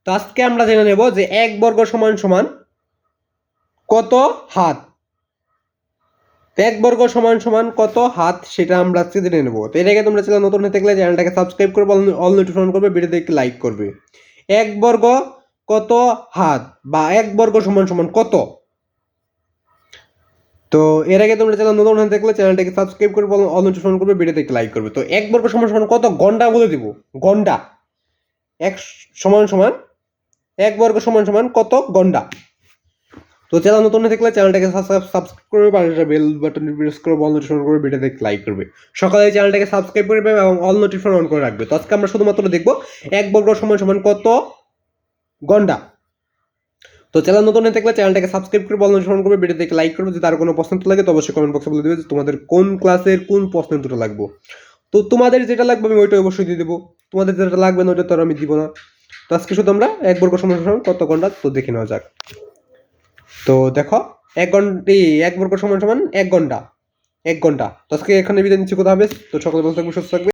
তো আজকে আমরা জেনে নেব যে 1 বর্গ সমান সমান কত হাত। 1 বর্গ সমান সমান কত হাত সেটা আমরা আজকে জেনে নেব। তো এর আগে তোমরা চ্যানেল নতুন হয়ে থাকলে চ্যানেলটাকে সাবস্ক্রাইব করবে, অল নোটিফিকেশন করবে, ভিডিওতে একটি লাইক করবে। 1 বর্গ কত হাত বা 1 বর্গ সমান সমান কত। তো এর আগে তোমরা চ্যানেল নতুন হয়ে থাকলে চ্যানেলটাকে সাবস্ক্রাইব করবে, অল নোটিফিকেশন করবে, ভিডিওতে একটি লাইক করবে। তো 1 বর্গ সমান সমান কত ঘন্টা বলে দিব। ঘন্টা 1 সমান সমান 1 বর্গ সমান সমান কত ঘন্টা। তো চ্যানেল নতুন হয়ে থাকলে চ্যানেলটাকে সাবস্ক্রাইব করবে, পাশে বেল বাটনে প্রেস করবে, অল নোটিফিকেশন করবে, ভিডিওতে লাইক করবে। সকালে চ্যানেলটাকে সাবস্ক্রাইব করবে এবং অল নোটিফিকেশন অন করে রাখবে। তো আজকে আমরা শুধুমাত্র দেখব 1 বর্গ সমান সমান কত ঘন্টা। তো চ্যানেল নতুন হয়ে থাকলে চ্যানেলটাকে সাবস্ক্রাইব করবে, অল নোটিফিকেশন করবে, ভিডিওতে লাইক করবে। যদি তার কোনো প্রশ্ন লাগে তো অবশ্যই কমেন্ট বক্সে বলে দেবে যে তোমাদের কোন ক্লাসের কোন প্রশ্নের দুটো লাগবে। তো তোমাদের যেটা লাগবে আমি ওইটা অবশ্যই দিয়ে দেবো, তোমাদের যেটা লাগবে না ওইটা তো আমি দিব না। তো আজকে শুধু আমরা 1 বর্গ সমান সমান কত ঘন্টা তো দেখে নেওয়া যাক। তো দেখো 1 ঘন্টা 1 বর্গ সমান সমান 1 ঘন্টা। 1 ঘন্টা। তো আজকে এখানে বিদায় নিচ্ছি, কথা হবে। তো সকলে ভালো থাকবে, সুস্থ থাকবে।